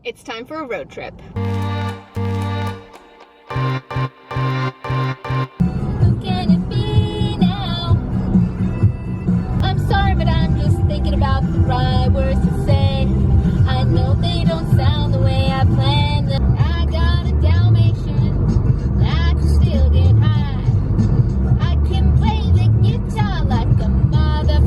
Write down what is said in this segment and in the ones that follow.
It's time for a road trip. Who can it be now? I'm sorry, but I'm just thinking about the right words to say. I know they don't sound the way I planned them. I got a Dalmatian, I can still get high. I can play the guitar like a mother.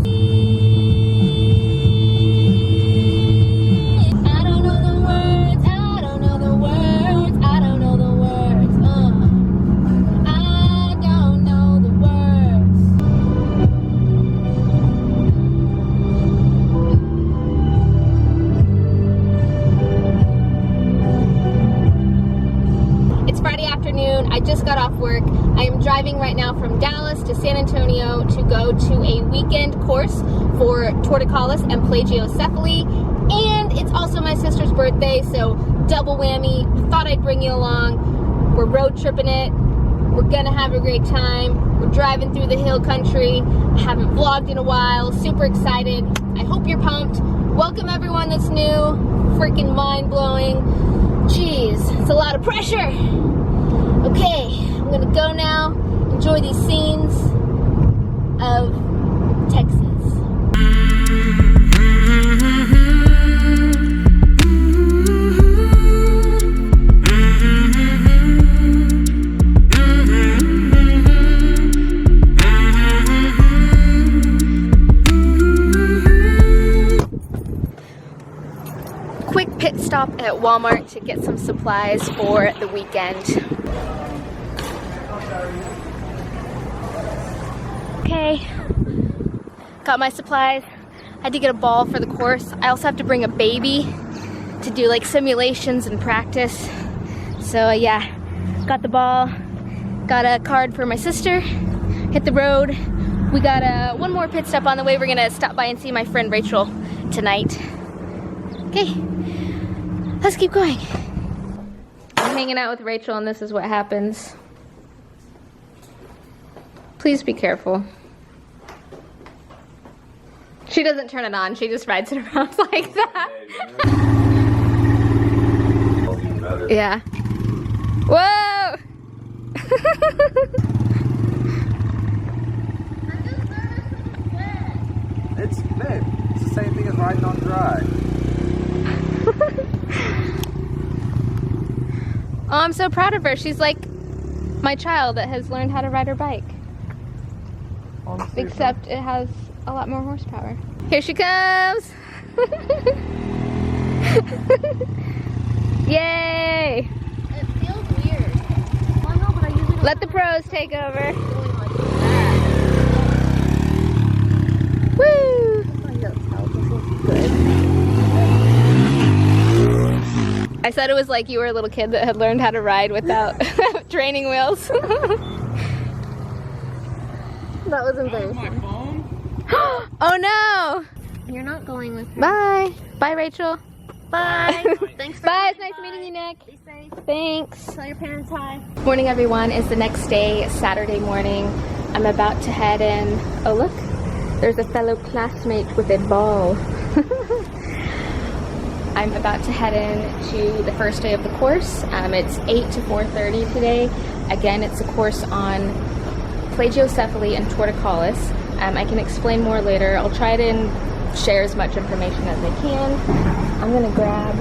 I don't know the words, I don't know the words, I don't know the words, I don't know the words. It's Friday afternoon. I just got off work. I am driving right now from Dallas to San Antonio to go to a weekend course for torticollis and plagiocephaly. And it's also my sister's birthday, so double whammy. Thought I'd bring you along. We're road tripping it. We're gonna have a great time. We're driving through the hill country. I haven't vlogged in a while. Super excited. I hope you're pumped. Welcome everyone that's new. Freaking mind-blowing. Jeez, it's a lot of pressure. Okay, I'm gonna go now. Enjoy these scenes of Texas. Quick pit stop at Walmart to get some supplies for the weekend. Okay, got my supplies. I had to get a ball for the course. I also have to bring a baby to do like simulations and practice. So yeah, got the ball, got a card for my sister, hit the road. We got one more pit stop on the way. We're gonna stop by and see my friend Rachel tonight. Okay, let's keep going. I'm hanging out with Rachel and this is what happens. Please be careful. She doesn't turn it on, she just rides it around like that. Yeah. Whoa! It's the same thing as riding on dry. Oh, I'm so proud of her. She's like my child that has learned how to ride her bike. Except it has a lot more horsepower. Here she comes! Yay! It feels weird. Well, no, but I usually don't. Let the pros take over. Woo! I said it was like you were a little kid that had learned how to ride without training wheels. That was embarrassing. Oh no! You're not going with me. Bye! Bye, Rachel. Bye. Thanks for Bye, it's coming nice meeting you, Nick. Be safe. Thanks. Tell your parents hi. Morning, everyone. It's the next day, Saturday morning. I'm about to head in. Oh, look. There's a fellow classmate with a ball. I'm about to head in to the first day of the course. It's 8 to 4:30 today. Again, it's a course on plagiocephaly and torticollis. I can explain more later. I'll try to share as much information as I can. I'm gonna grab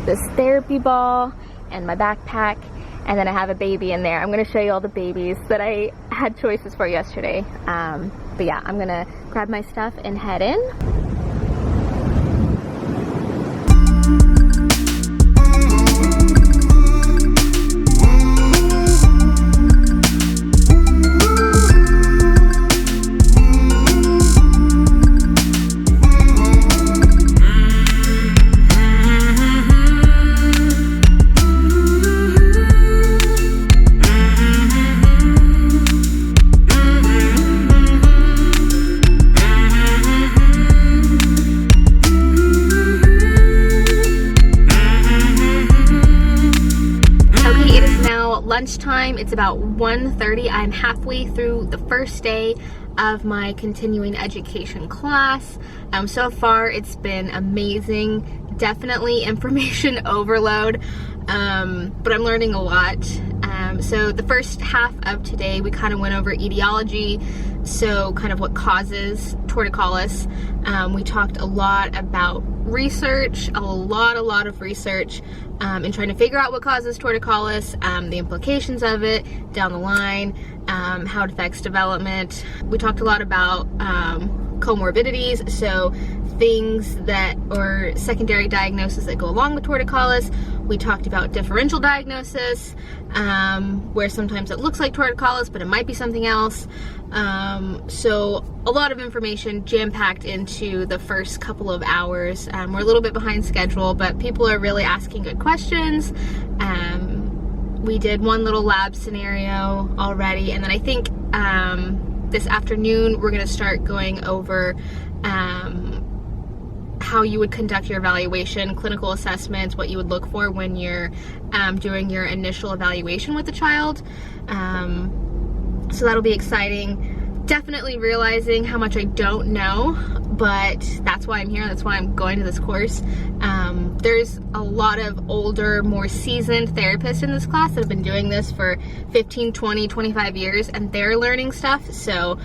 this therapy ball and my backpack, and then I have a baby in there. I'm gonna show you all the babies that I had choices for yesterday. But yeah, I'm gonna grab my stuff and head in. lunchtime. It's about 1:30. I'm halfway through the first day. of my continuing education class. So far it's been amazing. Definitely information overload, but I'm learning a lot. So the first half of today we kind of went over etiology, so kind of what causes torticollis. We talked a lot about research, a lot of research in trying to figure out what causes torticollis, the implications of it down the line, how it affects development. We talked a lot about comorbidities, so things that or secondary diagnoses that go along with torticollis. We talked about differential diagnosis, where sometimes it looks like torticollis, but it might be something else. So a lot of information jam-packed into the first couple of hours. We're a little bit behind schedule, but people are really asking good questions. We did one little lab scenario already, and then I think this afternoon we're going to start going over how you would conduct your evaluation, clinical assessments, what you would look for when you're doing your initial evaluation with the child. So that'll be exciting. Definitely realizing how much I don't know, but that's why I'm here. That's why I'm going to this course. There's a lot of older, more seasoned therapists in this class that have been doing this for 15, 20, 25 years, and they're learning stuff. So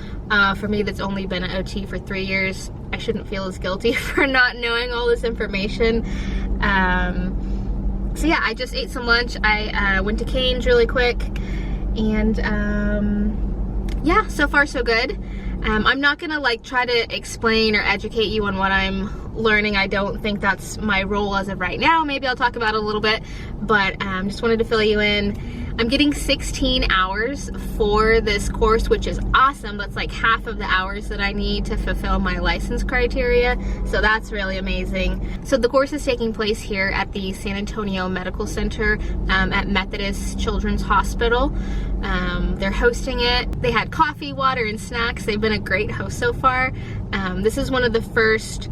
for me that's only been an OT for 3 years, I shouldn't feel as guilty for not knowing all this information. So yeah, I just ate some lunch. I went to Cane's really quick, and yeah, so far so good. I'm not gonna like try to explain or educate you on what I'm learning. I don't think that's my role as of right now. Maybe I'll talk about it a little bit, but just wanted to fill you in. I'm getting 16 hours for this course, which is awesome. That's like half of the hours that I need to fulfill my license criteria, so that's really amazing. So the course is taking place here at the San Antonio Medical Center at Methodist Children's Hospital. They're hosting it. They had coffee, water, and snacks. They've been a great host so far. This is one of the first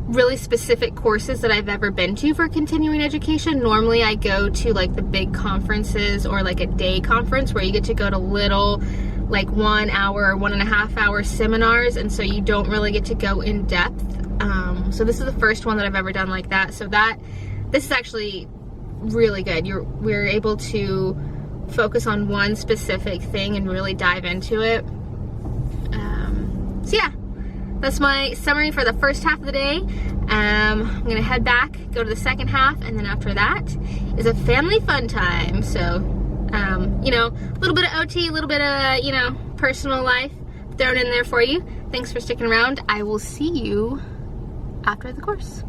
really specific courses that I've ever been to for continuing education. Normally I go to like the big conferences or like a day conference where you get to go to little like 1 hour, 1.5 hour seminars, and so you don't really get to go in depth. So this is the first one that I've ever done like that. So this is actually really good. We're able to focus on one specific thing and really dive into it. So yeah, that's my summary for the first half of the day. I'm gonna head back, go to the second half, and then after that is a family fun time. So, you know, a little bit of OT, a little bit of, you know, personal life thrown in there for you. Thanks for sticking around. I will see you after the course.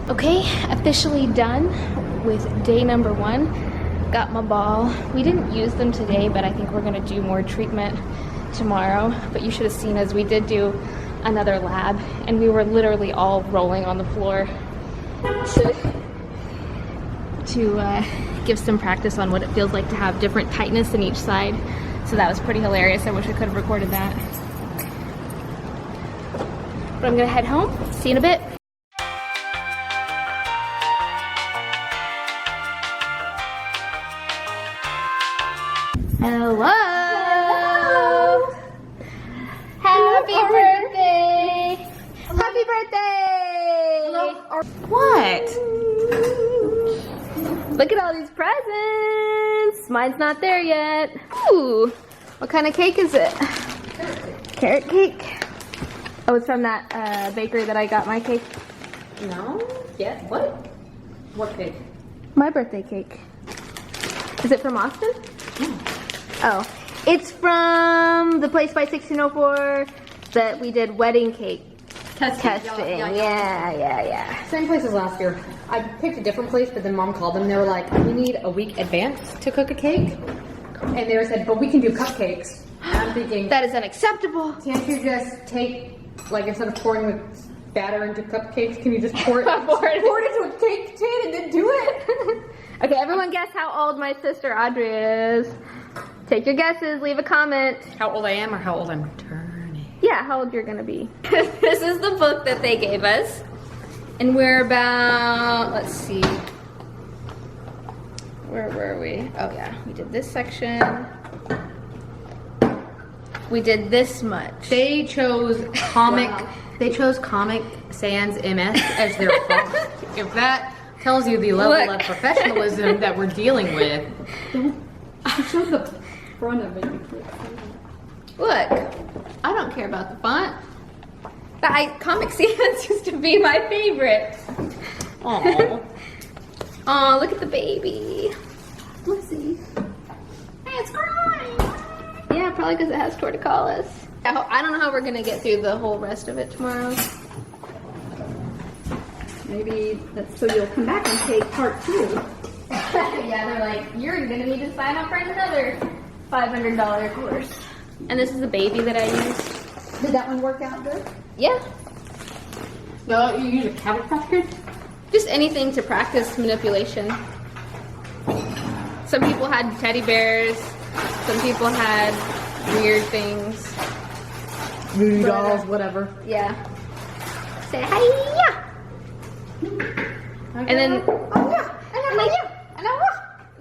Okay, officially done with day number 1. Got my ball. We didn't use them today, but I think we're gonna do more treatment tomorrow. But you should have seen us, we did do another lab, and we were literally all rolling on the floor to give some practice on what it feels like to have different tightness in each side. So that was pretty hilarious. I wish I could have recorded that. But I'm gonna head home. See you in a bit. Hello! Hello! Happy birthday! Happy birthday! Hello. What? Look at all these presents! Mine's not there yet. Ooh! What kind of cake is it? Carrot cake. Oh, it's from that bakery that I got my cake. No? Yeah, what? What cake? My birthday cake. Is it from Austin? Oh, it's from the place by 1604 that we did wedding cake testing. Yeah. Same place as last year. I picked a different place, but then Mom called them. And they were like, we need a week advance to cook a cake. And they said, but we can do cupcakes. And I'm thinking, that is unacceptable. Can't you just take, like, instead of pouring the batter into cupcakes, can you just pour it into a cake tin and then do it? Okay, everyone guess how old my sister Audrey is. Take your guesses, leave a comment. How old I am or how old I'm turning? Yeah, how old you're gonna be. This is the book that they gave us. And we're about, let's see, where were we? Oh yeah, we did this section. We did this much. They chose Comic. Wow. They chose Comic Sans MS as their font. If that tells you the level of professionalism that we're dealing with. Show the front of it. Look, I don't care about the font. Comic Sans used to be my favorite. Aww. Aw, look at the baby. Let's see. Hey, it's crying. Yeah, probably because it has torticollis. I don't know how we're gonna get through the whole rest of it tomorrow. Maybe that's so you'll come back and take part 2. Yeah, they're like, you're gonna need to sign up for another $500 course. And this is the baby that I used. Did that one work out good? Yeah. No, you use a cattle practice? Just anything to practice manipulation. Some people had teddy bears. Some people had weird things. Voodoo dolls, whatever. Yeah. Say hi-ya! And then, oh yeah, and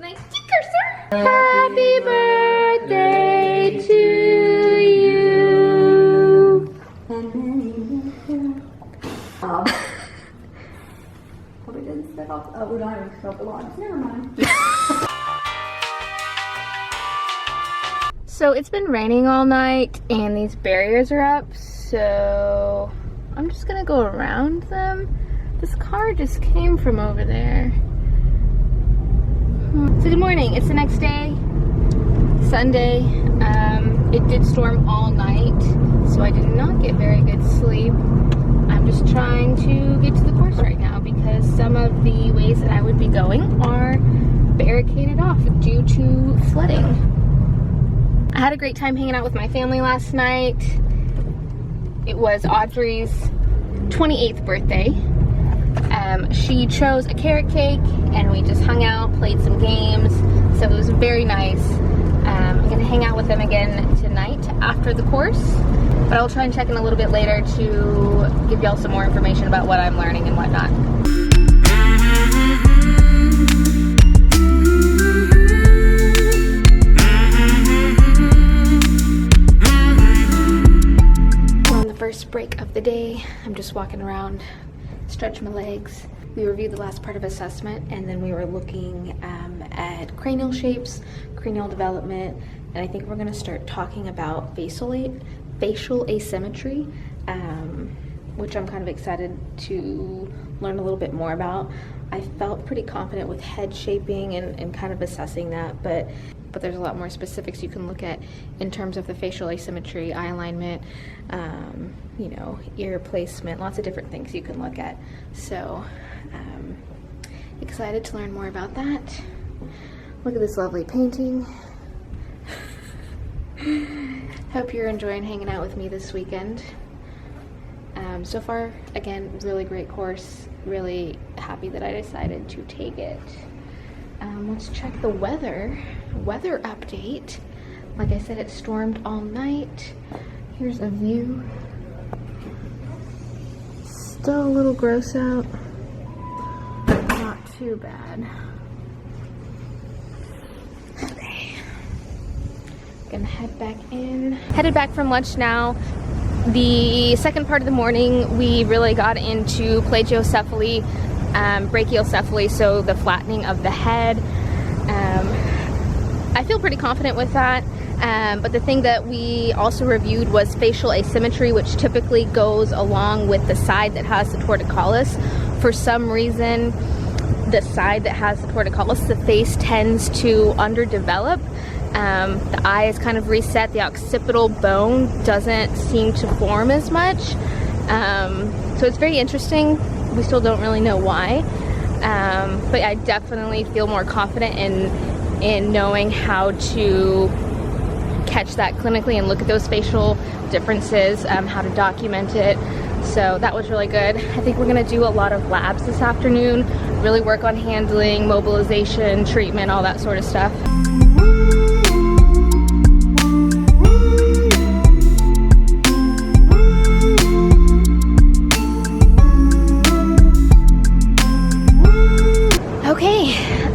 I sticker, sir. Happy birthday to you. We didn't set off. Oh, we're not even set off the lines. Never mind. So it's been raining all night and these barriers are up, so I'm just gonna go around them. This car just came from over there. So good morning, it's the next day, Sunday. It did storm all night, so I did not get very good sleep. I'm just trying to get to the course right now because some of the ways that I would be going are barricaded off due to flooding. I had a great time hanging out with my family last night. It was Audrey's 28th birthday. She chose a carrot cake and we just hung out, played some games. So it was very nice. I'm gonna hang out with them again tonight after the course, but I'll try and check in a little bit later to give y'all some more information about what I'm learning and whatnot. On the first break of the day, I'm just walking around, stretch my legs. We reviewed the last part of assessment and then we were looking at cranial shapes, cranial development, and I think we're gonna start talking about facial asymmetry, which I'm kind of excited to learn a little bit more about. I felt pretty confident with head shaping and kind of assessing that, but there's a lot more specifics you can look at in terms of the facial asymmetry, eye alignment, you know, ear placement, lots of different things you can look at. So, excited to learn more about that. Look at this lovely painting. Hope you're enjoying hanging out with me this weekend. So far, again, really great course. Really happy that I decided to take it. Let's check the weather update. Like I said, it stormed all night. Here's a view. Still a little gross out, but not too bad. Okay, gonna head back in. Headed back from lunch now. The second part of the morning, we really got into plagiocephaly, brachiocephaly, so the flattening of the head. I feel pretty confident with that, but the thing that we also reviewed was facial asymmetry, which typically goes along with the side that has the torticollis. For some reason, the side that has the torticollis, the face tends to underdevelop. The eye is kind of reset, the occipital bone doesn't seem to form as much. So it's very interesting. We still don't really know why, but I definitely feel more confident in knowing how to catch that clinically and look at those facial differences, how to document it. So that was really good. I think we're gonna do a lot of labs this afternoon, really work on handling, mobilization, treatment, all that sort of stuff.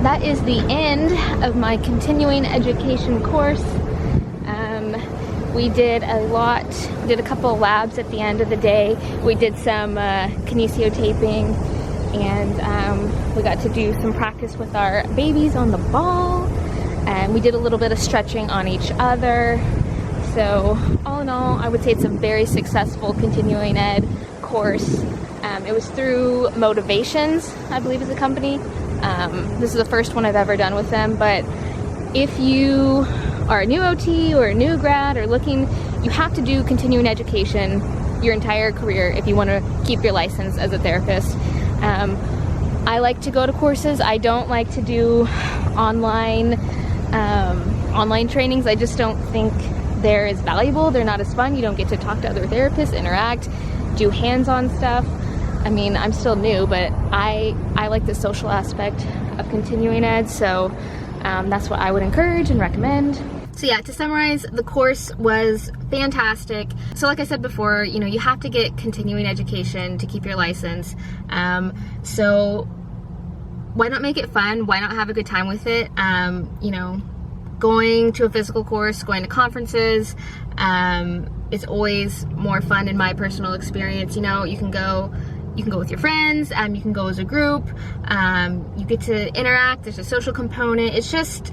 that is the end of my continuing education course. We did a couple of labs at the end of the day. We did some kinesiotaping, and we got to do some practice with our babies on the ball, and we did a little bit of stretching on each other. So all in all, I would say it's a very successful continuing ed course. It was through Motivations, I believe is the company. This is the first one I've ever done with them, but if you are a new OT or a new grad or looking, you have to do continuing education your entire career if you want to keep your license as a therapist. I like to go to courses. I don't like to do online trainings. I just don't think they're as valuable. They're not as fun. You don't get to talk to other therapists, interact, do hands-on stuff. I mean, I'm still new, but I like the social aspect of continuing ed, so that's what I would encourage and recommend. So yeah, to summarize, the course was fantastic. So like I said before, you know, you have to get continuing education to keep your license. So why not make it fun? Why not have a good time with it? You know, going to a physical course, going to conferences, is always more fun in my personal experience. You know, you can go with your friends, you can go as a group, you get to interact, there's a social component. It's just,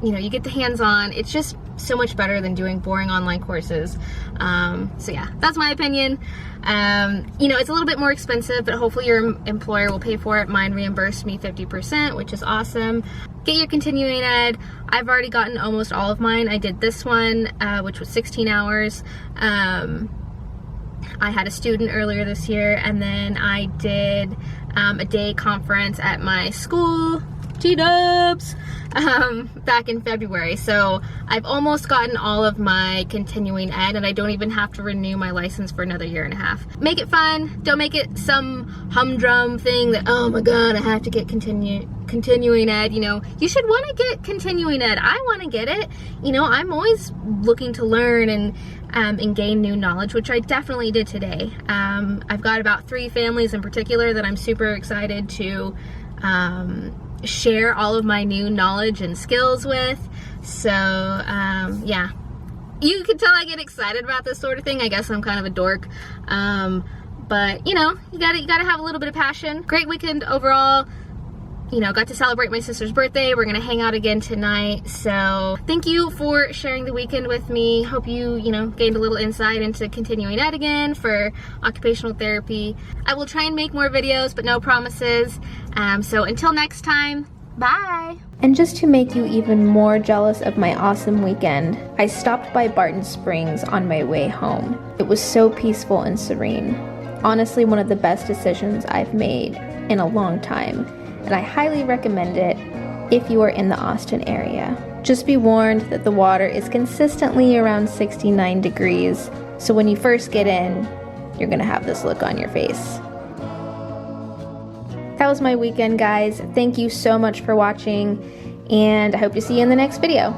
you know, you get the hands-on. It's just so much better than doing boring online courses. So yeah, that's my opinion. You know, it's a little bit more expensive, but hopefully your employer will pay for it. Mine reimbursed me 50%, which is awesome. Get your continuing ed. I've already gotten almost all of mine. I did this one, which was 16 hours. I had a student earlier this year, and then I did a day conference at my school, T-dubs, back in February. So I've almost gotten all of my continuing ed, and I don't even have to renew my license for another 1.5 years. Make it fun. Don't make it some humdrum thing that, oh my god, I have to get continuing ed. You know, you should want to get continuing ed. I want to get it. You know, I'm always looking to learn and gain new knowledge, which I definitely did today. I've got about 3 families in particular that I'm super excited to share all of my new knowledge and skills with. So yeah, you can tell I get excited about this sort of thing. I guess I'm kind of a dork, but you know, you gotta have a little bit of passion. Great weekend overall. You know, got to celebrate my sister's birthday. We're gonna hang out again tonight. So thank you for sharing the weekend with me. Hope you know, gained a little insight into continuing ed again for occupational therapy. I will try and make more videos, but no promises. So until next time, bye. And just to make you even more jealous of my awesome weekend, I stopped by Barton Springs on my way home. It was so peaceful and serene. Honestly, one of the best decisions I've made in a long time. And I highly recommend it if you are in the Austin area. Just be warned that the water is consistently around 69 degrees, so when you first get in, you're gonna have this look on your face. That was my weekend, guys. Thank you so much for watching, and I hope to see you in the next video.